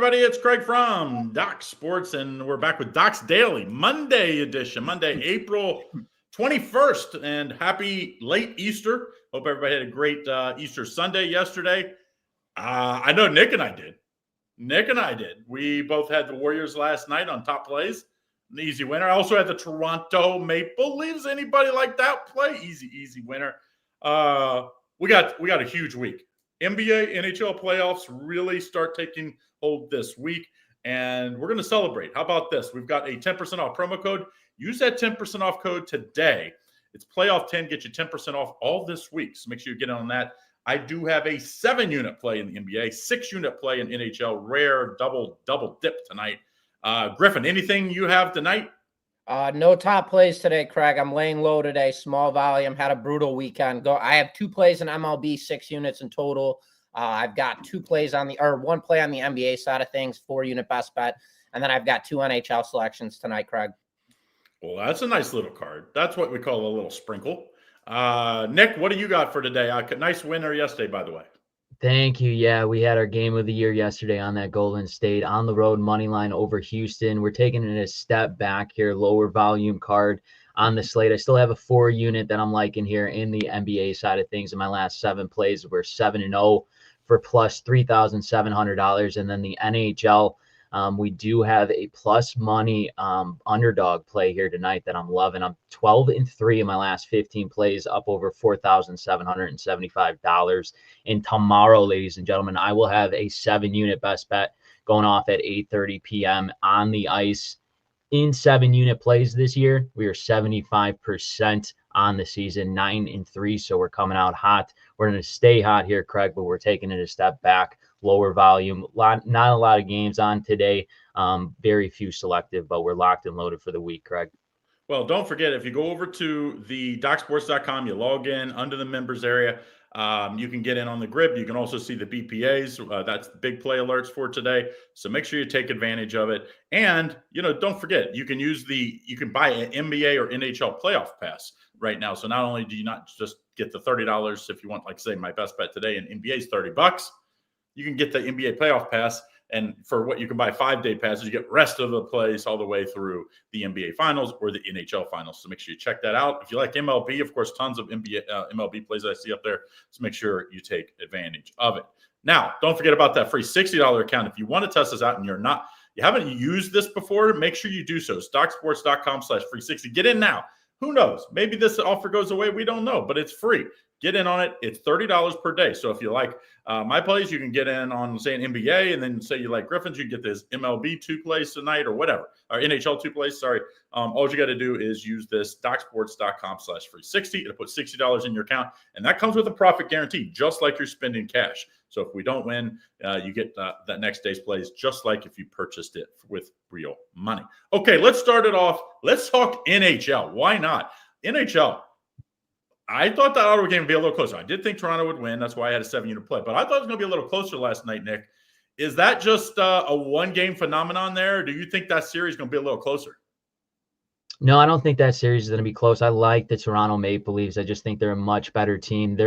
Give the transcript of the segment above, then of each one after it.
everybody. It's Craig from Doc Sports, and we're back with Doc's Daily Monday edition, Monday, April 21st, and happy late Easter. Hope everybody had a great Easter Sunday yesterday. I know Nick and I did. We both had the Warriors last night on top plays. An easy winner. I also had the Toronto Maple Leafs. Anybody like that play? Easy winner. We got a huge week. NBA, NHL playoffs really start taking hold this week, and we're going to celebrate. How about this? We've got a 10% off promo code. Use that 10% off code today. It's Playoff 10. Get you 10% off all this week, so make sure you get on that. I do have a 7-unit play in the NBA, 6-unit play in NHL, rare double dip tonight. Griffin, anything you have tonight? No top plays today, Craig. I'm laying low today. Small volume. Had a brutal weekend. I have 2 plays in MLB, 6 units in total. I've got 1 play on the NBA side of things, 4-unit best bet, and then I've got 2 NHL selections tonight, Craig. Well, that's a nice little card. That's what we call a little sprinkle. Nick, what do you got for today? Nice winner yesterday, by the way. Thank you. Yeah, we had our game of the year yesterday on that Golden State on the road money line over Houston. We're taking it a step back here, lower volume card on the slate. I still have a 4-unit that I'm liking here in the NBA side of things. In my last 7 plays, we're 7-0 for plus $3,700. And then the NHL, we do have a plus money underdog play here tonight that I'm loving. I'm 12-3 in my last 15 plays, up over $4,775. And tomorrow, ladies and gentlemen, I will have a 7-unit best bet going off at 8:30 p.m. on the ice. In 7-unit plays this year, we are 75% on the season, 9-3. So we're coming out hot. We're going to stay hot here, Craig, but we're taking it a step back. Lower volume, not a lot of games on today. Very few selective, but we're locked and loaded for the week, Craig. Well, don't forget, if you go over to the docsports.com, you log in under the members area. You can get in on the grid. You can also see the BPAs. That's big play alerts for today. So make sure you take advantage of it. And, don't forget, you can buy an NBA or NHL playoff pass right now. So not only do you not just get the $30 if you want, like say my best bet today in NBA is $30, you can get the NBA playoff pass. And for what you can buy 5-day passes, you get rest of the plays all the way through the NBA finals or the NHL finals. So make sure you check that out. If you like MLB, of course, tons of MLB plays I see up there. So make sure you take advantage of it. Now, don't forget about that free $60 account. If you want to test this out and you haven't used this before, make sure you do so. Stocksports.com/free60. Get in now. Who knows? Maybe this offer goes away. We don't know, but it's free. Get in on it. It's $30 per day. So if you like my plays, you can get in on, say, an NBA, and then say you like Griffin's, you can get this MLB 2 plays tonight or whatever, or NHL 2 plays, sorry. All you got to do is use this docsports.com/free60. It'll put $60 in your account, and that comes with a profit guarantee, just like you're spending cash. So if we don't win, you get that next day's plays, just like if you purchased it with real money. Okay, let's start it off. Let's talk NHL. Why not? NHL. I thought that auto game would be a little closer. I did think Toronto would win. That's why I had a 7-unit play. But I thought it was going to be a little closer last night, Nick. Is that just a 1-game phenomenon there? Or do you think that series is going to be a little closer? No, I don't think that series is going to be close. I like the Toronto Maple Leafs. I just think they're a much better team.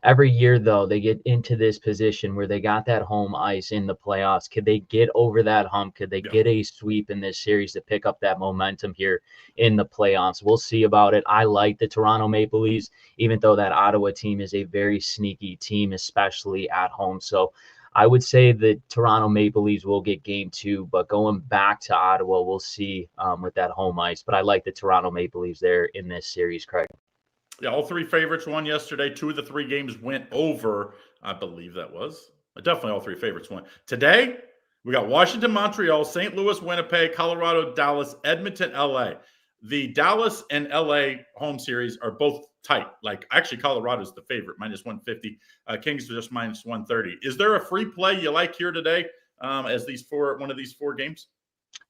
Every year, though, they get into this position where they got that home ice in the playoffs. Could they get over that hump? Could they get a sweep in this series to pick up that momentum here in the playoffs? We'll see about it. I like the Toronto Maple Leafs, even though that Ottawa team is a very sneaky team, especially at home. So I would say the Toronto Maple Leafs will get game 2, but going back to Ottawa, we'll see with that home ice. But I like the Toronto Maple Leafs there in this series, Craig. Yeah, all 3 favorites won yesterday. 2 of the 3 games went over. I believe that was. Definitely all 3 favorites won. Today, we got Washington, Montreal, St. Louis, Winnipeg, Colorado, Dallas, Edmonton, LA. The Dallas and LA home series are both tight. Like, actually, Colorado's the favorite, -150. Kings are just -130. Is there a free play you like here today as one of these 4 games?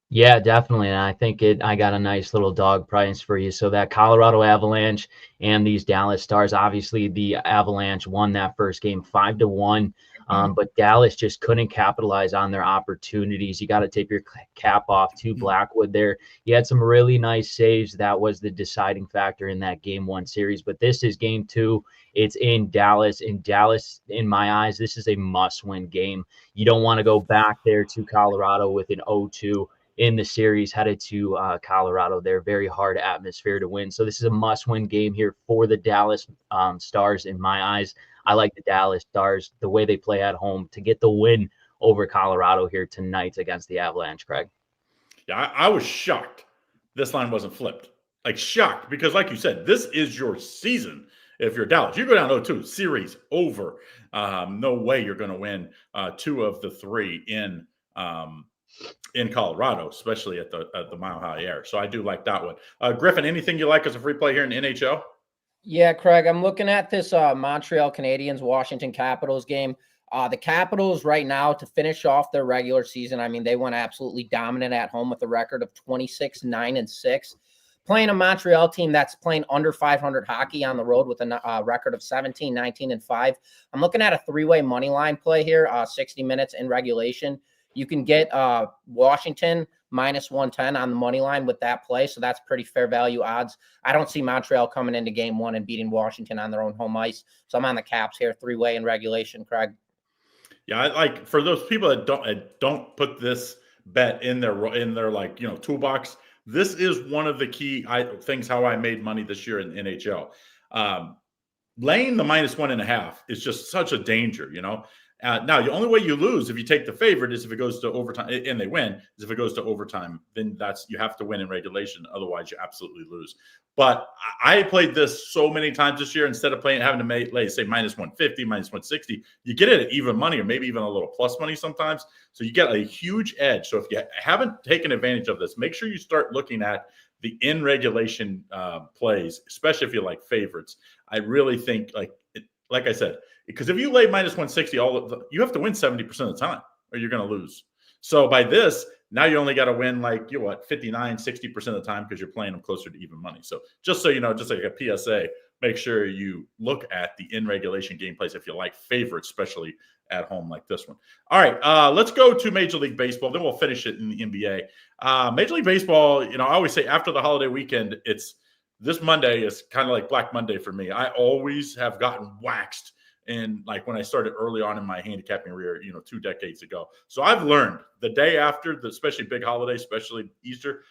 Yeah, definitely. And I think I got a nice little dog price for you. So that Colorado Avalanche and these Dallas Stars, obviously the Avalanche won that first game 5-1. But Dallas just couldn't capitalize on their opportunities. You got to tip your cap off to Blackwood there. He had some really nice saves. That was the deciding factor in that Game 1 series. But this is Game 2. It's in Dallas. In Dallas, in my eyes, this is a must-win game. You don't want to go back there to Colorado with an 0-2 in the series, headed to Colorado. They're very hard atmosphere to win. So this is a must-win game here for the Dallas Stars in my eyes. I like the Dallas Stars, the way they play at home, to get the win over Colorado here tonight against the Avalanche, Craig. Yeah, I was shocked this line wasn't flipped. Like, shocked, because like you said, this is your season. If you're Dallas, you go down 0-2, series over. No way you're going to win 2 of the 3 in Colorado, especially at the Mile High Air. So I do like that one. Griffin, anything you like as a free play here in the NHL? Yeah, Craig, I'm looking at this Montreal Canadiens Washington Capitals game. The Capitals right now, to finish off their regular season, I mean, they went absolutely dominant at home with a record of 26-9-6. Playing a Montreal team that's playing under 500 hockey on the road with a record of 17-19-5. I'm looking at a 3-way money line play here, 60 minutes in regulation. You can get Washington -110 on the money line with that play. So that's pretty fair value odds. I don't see Montreal coming into Game 1 and beating Washington on their own home ice. So I'm on the Caps here, 3-way in regulation, Craig. Yeah, I like, for those people that don't put this bet in their like, toolbox. This is one of the key things how I made money this year in the NHL. Laying the -1.5 is just such a danger, Now, the only way you lose if you take the favorite is if it goes to overtime and they win, is if it goes to overtime. Then you have to win in regulation. Otherwise, you absolutely lose. But I played this so many times this year. Instead of having to lay, say, -150, -160, you get it at even money or maybe even a little plus money sometimes. So you get a huge edge. So if you haven't taken advantage of this, make sure you start looking at the in regulation plays, especially if you like favorites. I really think, like I said, because if you lay -160, you have to win 70% of the time or you're going to lose. So by this, now you only got to win 59, 60% of the time because you're playing them closer to even money. So just so you know, just like a PSA, make sure you look at the in regulation game plays if you like favorites, especially at home like this one. All right, let's go to Major League Baseball. Then we'll finish it in the NBA. Major League Baseball, I always say after the holiday weekend, this Monday is kind of like Black Monday for me. I always have gotten waxed. And when I started early on in my handicapping career, 2 decades ago. So I've learned the day after, especially big holidays, especially Easter,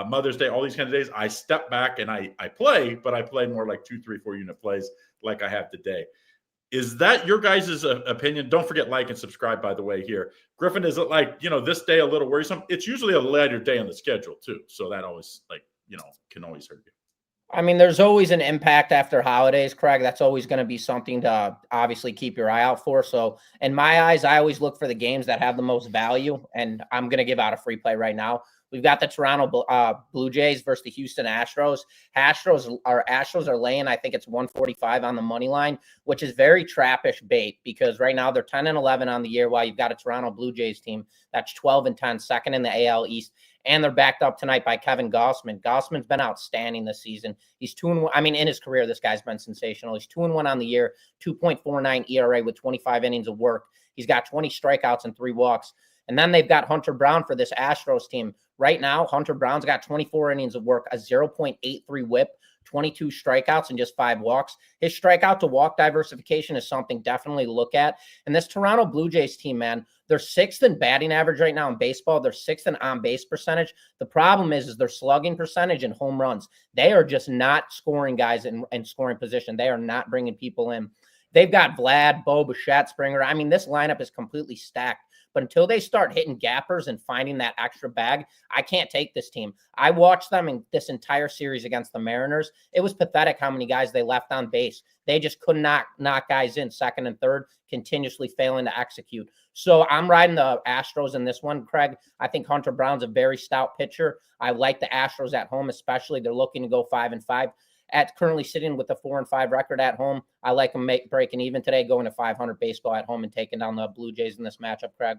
Mother's Day, all these kinds of days, I step back and I play, but I play more like 2, 3, 4 unit plays like I have today. Is that your guys' opinion? Don't forget, like and subscribe, by the way, here. Griffin, is it this day a little worrisome? It's usually a lighter day on the schedule too. So that always can always hurt you. I mean, there's always an impact after holidays, Craig. That's always going to be something to obviously keep your eye out for. So in my eyes, I always look for the games that have the most value, and I'm going to give out a free play right now. We've got the Toronto Blue Jays versus the Houston Astros. Astros are laying, I think it's 145 on the money line, which is very trappish bait because right now they're 10-11 on the year while you've got a Toronto Blue Jays team that's 12-10, second in the AL East. And they're backed up tonight by Kevin Gausman. Gausman's been outstanding this season. He's 2-1. I mean, in his career, this guy's been sensational. He's 2-1 on the year, 2.49 ERA with 25 innings of work. He's got 20 strikeouts and 3 walks. And then they've got Hunter Brown for this Astros team. Right now, Hunter Brown's got 24 innings of work, a 0.83 whip, 22 strikeouts, and just 5 walks. His strikeout to walk diversification is something definitely to look at. And this Toronto Blue Jays team, man, they're 6th in batting average right now in baseball. They're 6th in on-base percentage. The problem is their slugging percentage and home runs. They are just not scoring guys in scoring position. They are not bringing people in. They've got Vlad, Bo, Bichette, Springer. I mean, this lineup is completely stacked. But until they start hitting gappers and finding that extra bag, I can't take this team. I watched them in this entire series against the Mariners. It was pathetic how many guys they left on base. They just could not knock guys in second and third, continuously failing to execute. So I'm riding the Astros in this one, Craig. I think Hunter Brown's a very stout pitcher. I like the Astros at home, especially. They're looking to go 5-5. At currently sitting with a 4-5 record at home. I like them breaking even today, going to 500 baseball at home and taking down the Blue Jays in this matchup, Craig.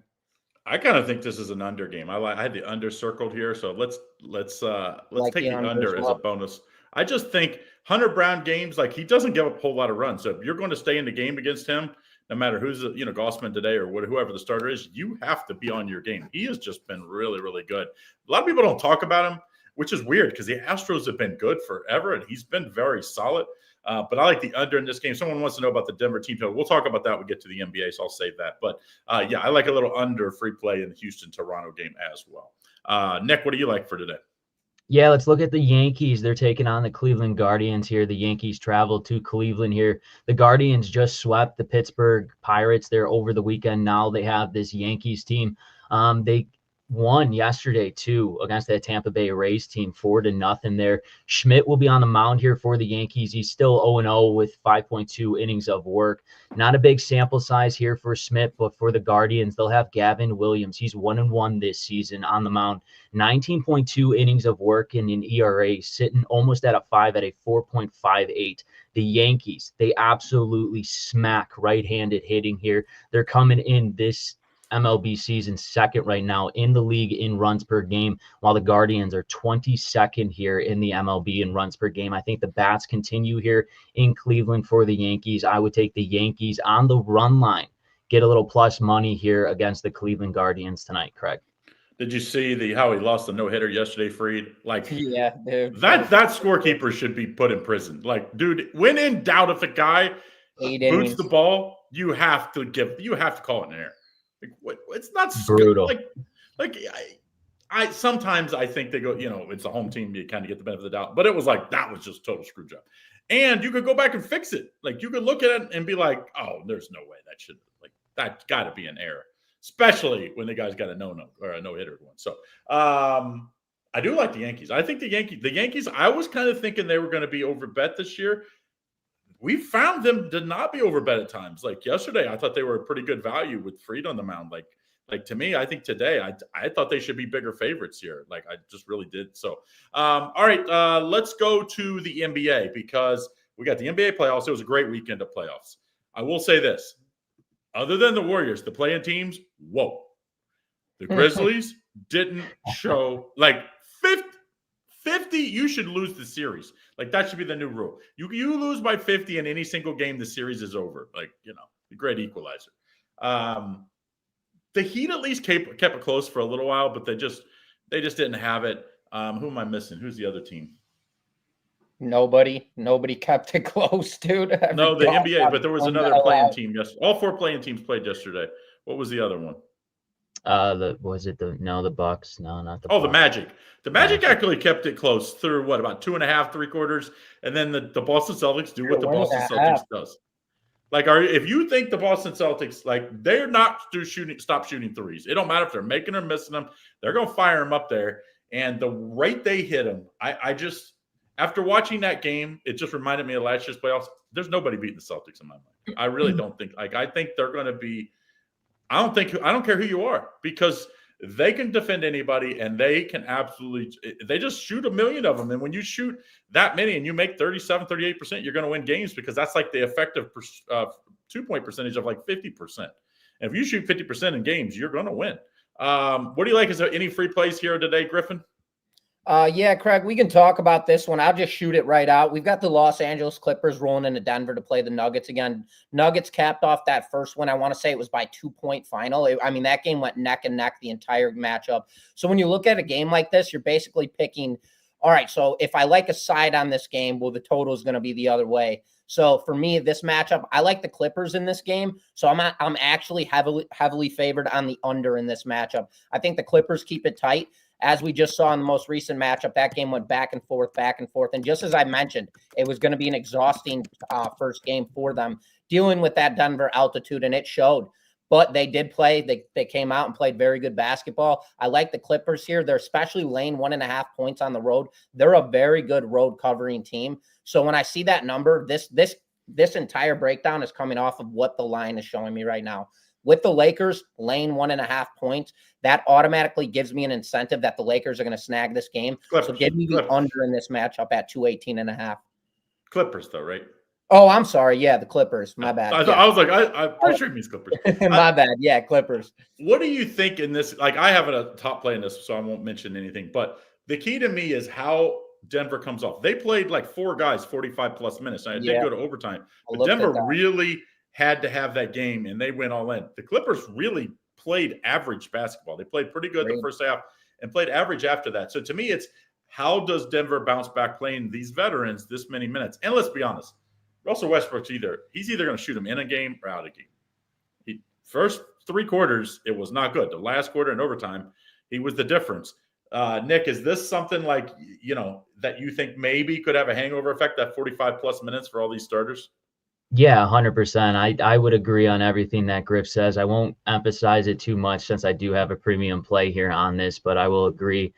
I kind of think this is an under game. I had the under circled here, so let's take the under as a bonus. I just think Hunter Brown games, he doesn't give up a whole lot of runs. So if you're going to stay in the game against him, no matter who's Gossman today or whoever the starter is, you have to be on your game. He has just been really, really good. A lot of people don't talk about him, which is weird because the Astros have been good forever, and he's been very solid. But I like the under in this game. Someone wants to know about the Denver team total. We'll talk about that when we get to the NBA, so I'll save that. But, yeah, I like a little under free play in the Houston-Toronto game as well. Nick, what do you like for today? Yeah, let's look at the Yankees. They're taking on the Cleveland Guardians here. The Yankees travel to Cleveland here. The Guardians just swept the Pittsburgh Pirates there over the weekend. Now they have this Yankees team. They won yesterday too against that Tampa Bay Rays team 4-0 there. Schmidt will be on the mound here for the Yankees. He's still 0-0 with 5.2 innings of work. Not a big sample size here for Schmidt, but for the Guardians, they'll have Gavin Williams. He's 1-1 this season on the mound. 19.2 innings of work in an ERA, sitting almost at a 5 at a 4.58. The Yankees, they absolutely smack right-handed hitting here. They're coming in this MLB season second right now in the league in runs per game, while the Guardians are 22nd here in the MLB in runs per game. I think the bats continue here in Cleveland for the Yankees. I would take the Yankees on the run line, get a little plus money here against the Cleveland Guardians tonight, Craig. Did you see how he lost the no-hitter yesterday, Freed? Like, yeah, dude. That scorekeeper should be put in prison. Like, dude, when in doubt, if a guy boots the ball, you have to call it an error. Like, it's not brutal. I sometimes I think they go, it's a home team, you kind of get the benefit of the doubt, but it was like that was just total screw job. And you could go back and fix it. Like, you could look at it and be like, oh, there's no way that's got to be an error, especially when the guy's got a no-hitter going. So I do like the Yankees. I think the Yankees, I was kind of thinking they were going to be overbet this year. We found them to not be overbet at times. Like yesterday, I thought they were a pretty good value with Fried on the mound. Like to me, I think today, I thought they should be bigger favorites here. Like I just really did. So, all right, let's go to the NBA because we got the NBA playoffs. It was a great weekend of playoffs. I will say this. Other than the Warriors, the play-in teams, whoa. The Grizzlies didn't show, 50, you should lose the series. Like, that should be the new rule. You lose by 50 in any single game, the series is over. The great equalizer. The Heat at least kept it close for a little while, but they just didn't have it. Who am I missing? Who's the other team? Nobody kept it close, dude. No, the NBA, but there was another play-in team yesterday. All 4 play-in teams played yesterday. What was the other one? The Bucks? No, not the Bucks. The Magic. The Magic actually kept it close through about 2.5, 3 quarters, and then the Boston Celtics do what the Boston Celtics does. If you think the Boston Celtics, they're not stop shooting threes. It don't matter if they're making or missing them. They're going to fire them up there, and the rate they hit them, I just after watching that game, it just reminded me of last year's playoffs. There's nobody beating the Celtics in my mind. I really don't think. I think they're going to be. I don't care who you are because they can defend anybody and they can they just shoot a million of them. And when you shoot that many and you make 37, 38%, you're going to win games because that's like the effective 2-point percentage of 50%. And if you shoot 50% in games, you're going to win. What do you like? Is there any free plays here today, Griffin? Yeah, Craig, we can talk about this one. I'll just shoot it right out. We've got the Los Angeles Clippers rolling into Denver to play the Nuggets again. Nuggets capped off that first one. I want to say it was by 2-point final. That game went neck and neck the entire matchup. So when you look at a game like this, you're basically picking, all right, so if I like a side on this game, well, the total is going to be the other way. So for me, this matchup, I like the Clippers in this game. So I'm actually heavily favored on the under in this matchup. I think the Clippers keep it tight. As we just saw in the most recent matchup, that game went back and forth. And just as I mentioned, it was going to be an exhausting first game for them dealing with that Denver altitude, and it showed. But they did play. They came out and played very good basketball. I like the Clippers here. They're especially laying 1.5 points on the road. They're a very good road covering team. So when I see that number, this entire breakdown is coming off of what the line is showing me right now. With the Lakers laying 1.5 points, that automatically gives me an incentive that the Lakers are going to snag this game. Clippers, so give me the under in this matchup at 218.5. Clippers, though, right? Oh, I'm sorry. Yeah, the Clippers. My bad. I was like, I'm pretty sure it means Clippers. My bad. Yeah, Clippers. What do you think in this? I have a top play in this, so I won't mention anything. But the key to me is how Denver comes off. They played 4 guys, 45-plus minutes. And it did go to overtime. But Denver really had to have that game, and they went all in. The Clippers really played average basketball. They played pretty good the first half and played average after that. So to me, it's how does Denver bounce back playing these veterans this many minutes? And let's be honest, Russell Westbrook's he's either going to shoot them in a game or out of a game. First 3 quarters, it was not good. The last quarter and overtime, he was the difference. Nick, is this something like, that you think maybe could have a hangover effect, that 45-plus minutes for all these starters? Yeah, 100%. I would agree on everything that Griff says. I won't emphasize it too much since I do have a premium play here on this, but I will agree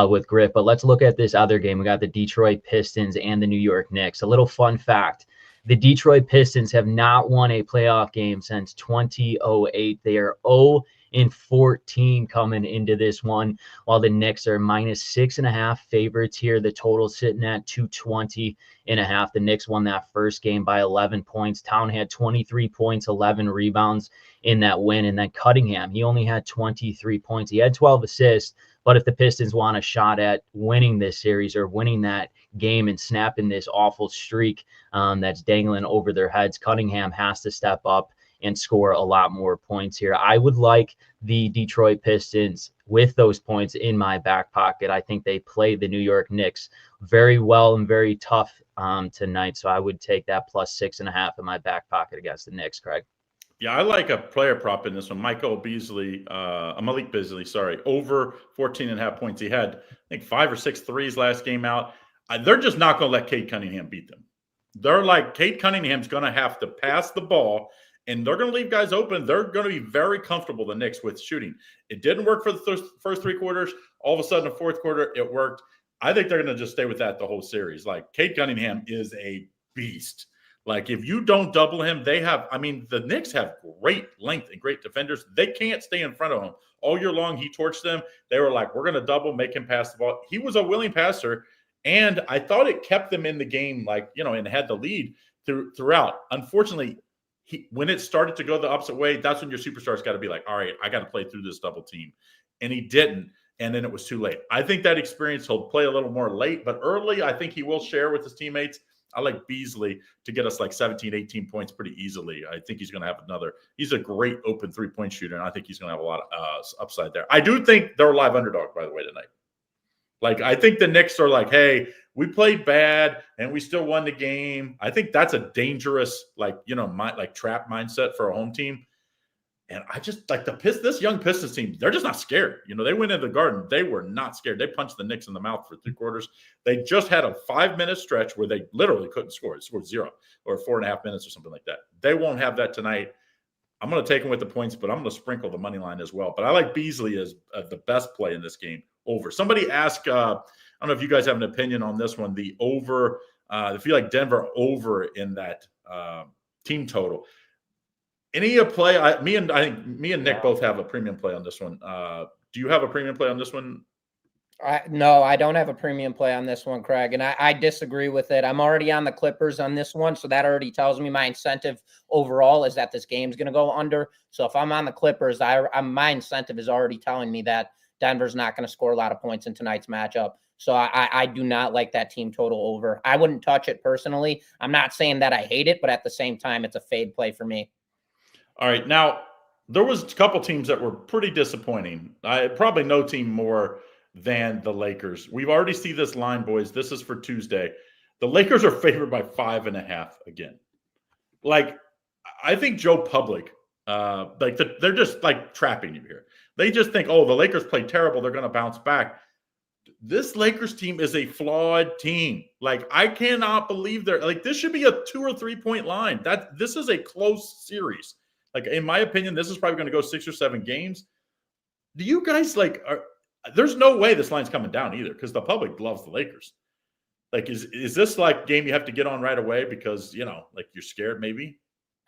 with Griff. But let's look at this other game. We got the Detroit Pistons and the New York Knicks. A little fun fact. The Detroit Pistons have not won a playoff game since 2008. They are 0-14 coming into this one, while the Knicks are -6.5 favorites here. The total sitting at 220.5. The Knicks won that first game by 11 points. Town had 23 points, 11 rebounds in that win. And then Cunningham, he only had 23 points. He had 12 assists. But if the Pistons want a shot at winning this series or winning that game and snapping this awful streak that's dangling over their heads, Cunningham has to step up and score a lot more points here. I would like the Detroit Pistons with those points in my back pocket. I think they play the New York Knicks very well and very tough tonight. So I would take that +6.5 in my back pocket against the Knicks, Craig. Yeah, I like a player prop in this one. Malik Beasley, over 14.5 points. He had, I think, 5 or 6 threes last game out. They're just not going to let Cade Cunningham beat them. They're like, Cade Cunningham's going to have to pass the ball, and they're going to leave guys open. They're going to be very comfortable, the Knicks, with shooting. It didn't work for the first 3 quarters. All of a sudden, the fourth quarter, it worked. I think they're going to just stay with that the whole series. Like, Cade Cunningham is a beast. Like, if you don't double him, the Knicks have great length and great defenders. They can't stay in front of him. All year long, he torched them. They were like, we're going to double, make him pass the ball. He was a willing passer, and I thought it kept them in the game, and had the lead throughout. Unfortunately, when it started to go the opposite way, that's when your superstars got to be like, all right, I got to play through this double team. And he didn't, and then it was too late. I think that experience, he'll play a little more late, but early, I think he will share with his teammates. I like Beasley to get us like 17, 18 points pretty easily. I think he's going to have he's a great open 3-point shooter, and I think he's going to have a lot of upside there. I do think they're a live underdog, by the way, tonight. Like, I think the Knicks are like, hey, we played bad and we still won the game. I think that's a dangerous, trap mindset for a home team. And I just like this young Pistons team, they're just not scared. They went into the Garden. They were not scared. They punched the Knicks in the mouth for 3 quarters. They just had a 5-minute stretch where they literally couldn't score. It scored 0 or 4.5 minutes or something like that. They won't have that tonight. I'm going to take them with the points, but I'm going to sprinkle the money line as well. But I like Beasley as the best play in this game over. Somebody asked, I don't know if you guys have an opinion on this one, the over. If you like Denver over in that team total. Any play? I think me and Nick both have a premium play on this one. Do you have a premium play on this one? No, I don't have a premium play on this one, Craig, and I disagree with it. I'm already on the Clippers on this one, so that already tells me my incentive overall is that this game's going to go under. So if I'm on the Clippers, my incentive is already telling me that Denver's not going to score a lot of points in tonight's matchup. So I do not like that team total over. I wouldn't touch it personally. I'm not saying that I hate it, but at the same time, it's a fade play for me. All right. Now, there was a couple teams that were pretty disappointing. Probably no team more than the Lakers. We've already seen this line, boys. This is for Tuesday. The Lakers are favored by 5.5 again. Like, I think Joe Public, they're just like trapping you here. They just think, oh, the Lakers play terrible. They're going to bounce back. This Lakers team is a flawed team. Like, I cannot believe this should be a 2 or 3 point line. This is a close series. Like, in my opinion, this is probably going to go 6 or 7 games. Do you guys there's no way this line's coming down either because the public loves the Lakers. Like, is this like game you have to get on right away because, you're scared maybe?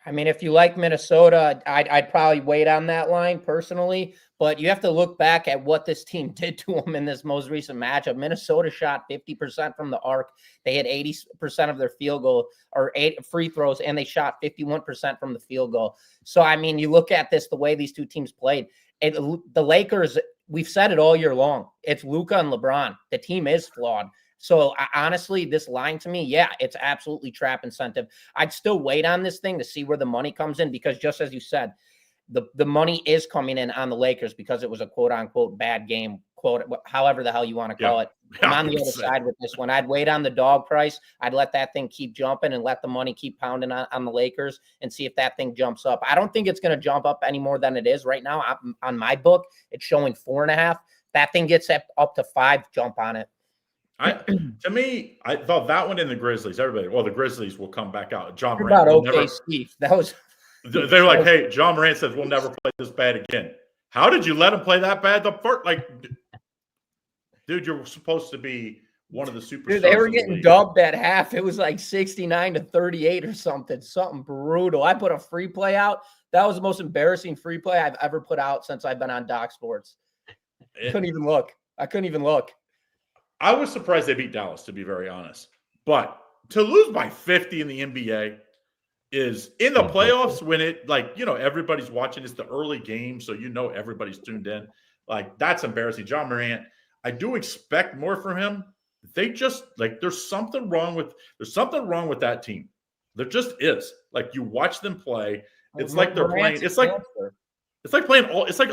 I mean, if you like Minnesota, I'd probably wait on that line personally, but you have to look back at what this team did to them in this most recent matchup. Minnesota shot 50% from the arc. They had 80% of their field goal or 8 free throws, and they shot 51% from the field goal. So, I mean, you look at this, the way these two teams played, the Lakers, we've said it all year long. It's Luka and LeBron. The team is flawed. So honestly, this line to me, yeah, it's absolutely trap incentive. I'd still wait on this thing to see where the money comes in, because just as you said, the money is coming in on the Lakers because it was a quote unquote bad game, quote, however the hell you want to call it. I'm on the other side with this one. I'd wait on the dog price. I'd let that thing keep jumping and let the money keep pounding on the Lakers and see if that thing jumps up. I don't think it's going to jump up any more than it is right now. On my book, it's showing 4.5. That thing gets up to 5, jump on it. To me, I thought that one in the Grizzlies. Everybody, well, the Grizzlies will come back out. John What Morant about will never. Steve? That was. They were like, "Hey, John Morant says we'll never play this bad again." How did you let him play that bad? The first, like, dude, you're supposed to be one of the superstars. Dude, they were getting dubbed at half. It was like 69-38 or something brutal. I put a free play out. That was the most embarrassing free play I've ever put out since I've been on Doc Sports. I couldn't even look. I was surprised they beat Dallas, to be very honest. But to lose by 50 in the NBA is in the playoffs when it, like, you know, everybody's watching. It's the early game, so you know everybody's tuned in. Like, that's embarrassing. John Morant, I do expect more from him. They just, like, there's something wrong with that team. There just is. Like, you watch them play, it's like they're playing. It's like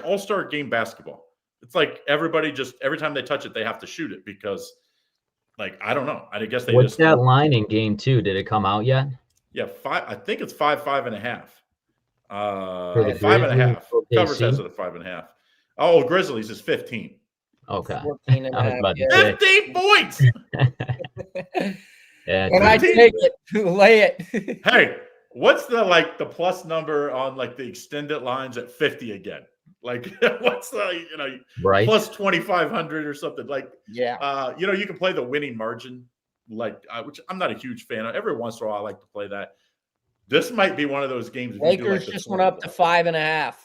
all-star game basketball. It's like everybody just, every time they touch it, they have to shoot it because, like, I don't know. I guess they What's that line in game 2? Did it come out yet? Yeah, 5. I think it's 5.5. 5.5. Cover says it at 5.5. Oh, Grizzlies is 15. Okay. 14 and a half, 15 points. Yeah, and I take it, lay it. Hey, what's the plus number on like the extended lines at 50 again? Like, what's the, you know, right, plus 2,500 or something? Like, yeah, you know, you can play the winning margin, like, which I'm not a huge fan of. Every once in a while, I like to play that. This might be one of those games. Lakers just went up to 5.5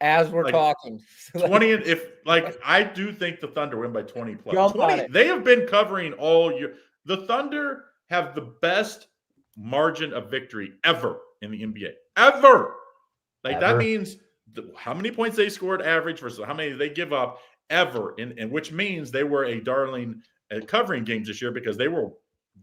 as we're talking. 20. If, like, I do think the Thunder win by 20 plus. 20. They have been covering all year. The Thunder have the best margin of victory ever in the NBA. Ever. Like, that means how many points they scored average versus how many they give up ever. And which means they were a darling at covering games this year, because they were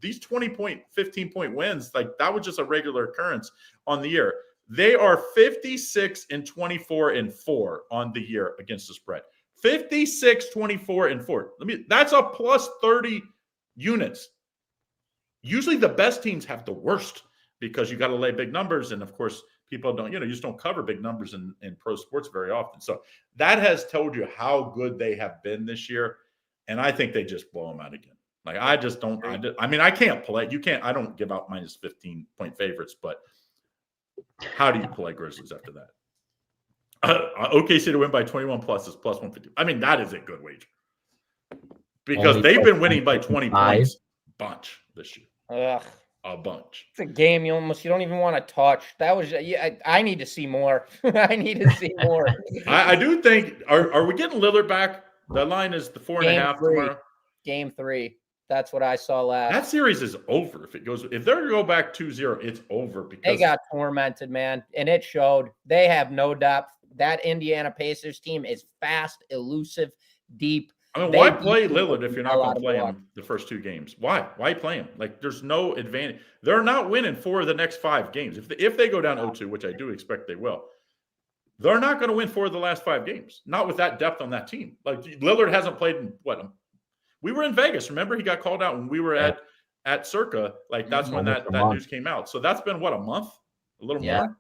these 20-point, 15-point wins. Like, that was just a regular occurrence on the year. They are 56-24-4 on the year against the spread. 56-24-4. That's a plus 30 units. Usually the best teams have the worst because you got to lay big numbers. And of course, people don't, you just don't cover big numbers in pro sports very often. So that has told you how good they have been this year. And I think they just blow them out again. Like, I just don't, I mean, I can't play. You can't, I don't give out minus 15-point favorites, but how do you play Grizzlies after that? OKC to win by 21 plus is plus 150. I mean, that is a good wager because they've been winning by 20 points bunch this year. Ugh. A bunch. It's a game you don't even want to touch. That was, I need to see more. I need to see more. I do think, are we getting Lillard back? The line is the 4.5 tomorrow. Game 3. That's what I saw last. That series is over. If they're going to go back 2-0, it's over because they got tormented, man. And it showed. They have no depth. That Indiana Pacers team is fast, elusive, deep. I mean, why play Lillard if you're not going to play him the first 2 games? Why play him? Like, there's no advantage. They're not winning 4 of the next 5 games. If they go down 0-2, which I do expect they will, they're not going to win 4 of the last 5 games. Not with that depth on that team. Like, Lillard hasn't played in we were in Vegas. Remember, he got called out when we were at Circa. Like, that's when that news came out. So that's been a month, a little more.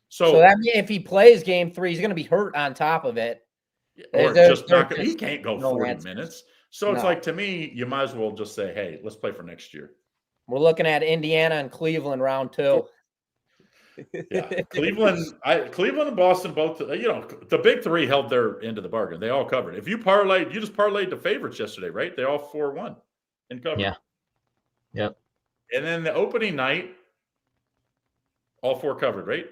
So that means if he plays game 3, he's going to be hurt on top of it. Or just not. He can't go 40 minutes. So it's like, to me, you might as well just say, hey, let's play for next year. We're looking at Indiana and Cleveland round 2. Yeah, Cleveland and Boston both. The big 3 held their end of the bargain. They all covered. If you just parlayed the favorites yesterday, right? They all 4-1 and covered. Yeah. Yep. And then the opening night, all 4 covered, right?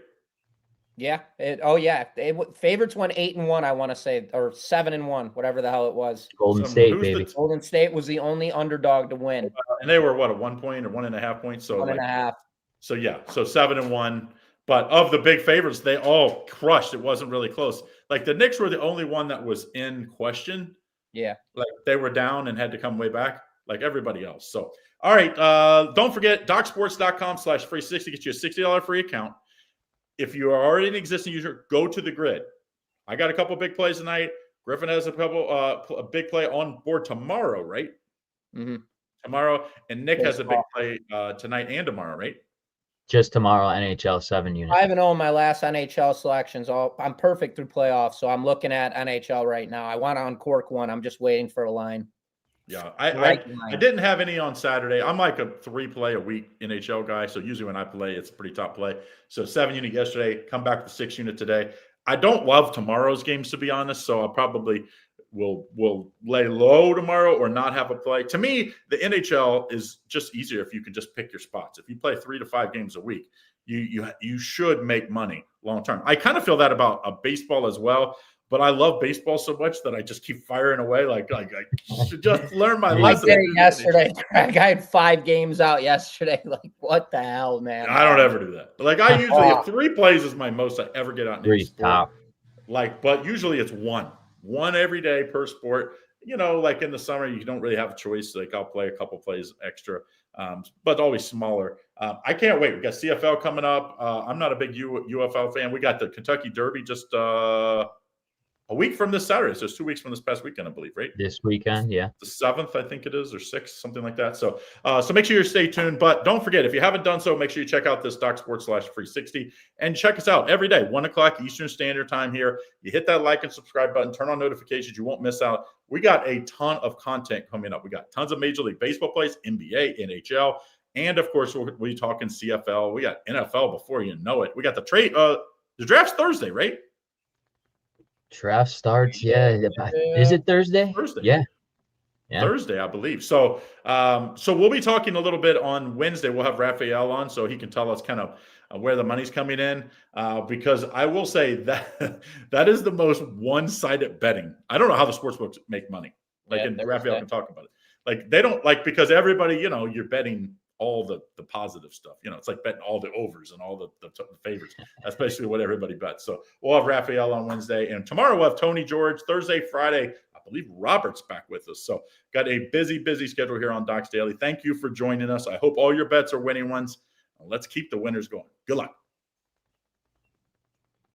Yeah. Favorites went 8-1, I want to say, or 7-1, whatever the hell it was. Golden State, baby. Golden State was the only underdog to win. And they were a 1 point or 1.5 points. So 1.5. So 7-1. But of the big favorites, they all crushed. It wasn't really close. Like, the Knicks were the only one that was in question. Yeah. Like, they were down and had to come way back. like everybody else. So, all right. Don't forget, docsports.com/free60 gets you a $60 free account. If you are already an existing user, go to the grid. I got a couple big plays tonight. Griffin has a couple a big play on board tomorrow, right? Mm-hmm. Tomorrow. And Nick has a big play tonight and tomorrow, right? Just tomorrow, NHL 7 unit. 5-0 my last NHL selections. I'm perfect through playoffs, so I'm looking at NHL right now. I want to uncork one. I'm just waiting for a line. Yeah, I didn't have any on Saturday. I'm like a 3-play a week NHL guy, so usually when I play, it's a pretty top play. So 7 unit yesterday, come back to 6 unit today. I don't love tomorrow's games, to be honest, so I probably will lay low tomorrow or not have a play. To me, the NHL is just easier if you can just pick your spots. If you play 3 to 5 games a week, you should make money long term. I kind of feel that about a baseball as well. But I love baseball so much that I just keep firing away. Like I should just learn my lesson. I did it yesterday, Craig. I had 5 games out yesterday. Like, what the hell, man? I don't ever do that. Like, I usually, if 3 plays is my most I ever get out in any sport. Like, but usually it's one every day per sport. You know, like in the summer, you don't really have a choice. Like, I'll play a couple plays extra, but always smaller. I can't wait. We got CFL coming up. I'm not a big UFL fan. We got the Kentucky Derby just a week from this Saturday. So it's 2 weeks from this past weekend, I believe, right? This weekend, yeah. The 7th, I think it is, or 6th, something like that. So so make sure you stay tuned. But don't forget, if you haven't done so, make sure you check out this DocSports/free60 and check us out every day, 1 o'clock Eastern Standard Time here. You hit that like and subscribe button, turn on notifications. You won't miss out. We got a ton of content coming up. We got tons of Major League Baseball plays, NBA, NHL, and of course, we'll be talking CFL. We got NFL before you know it. We got the draft's Thursday, right? Draft starts, yeah. Is it Thursday? Thursday. Yeah. Thursday, I believe. So so we'll be talking a little bit on Wednesday. We'll have Raphael on so he can tell us kind of where the money's coming in, because I will say that that is the most one-sided betting. I don't know how the sportsbooks make money. Like, and Raphael can talk about it. Like, they don't, like, because everybody, you know, you're betting all the positive stuff. You know, it's like betting all the overs and all the favorites. That's basically what everybody bets. So we'll have Raphael on Wednesday, and tomorrow we'll have Tony George. Thursday, Friday, I believe Robert's back with us. So got a busy schedule here on Docs Daily. Thank you for joining us. I hope all your bets are winning ones. Let's keep the winners going. Good luck.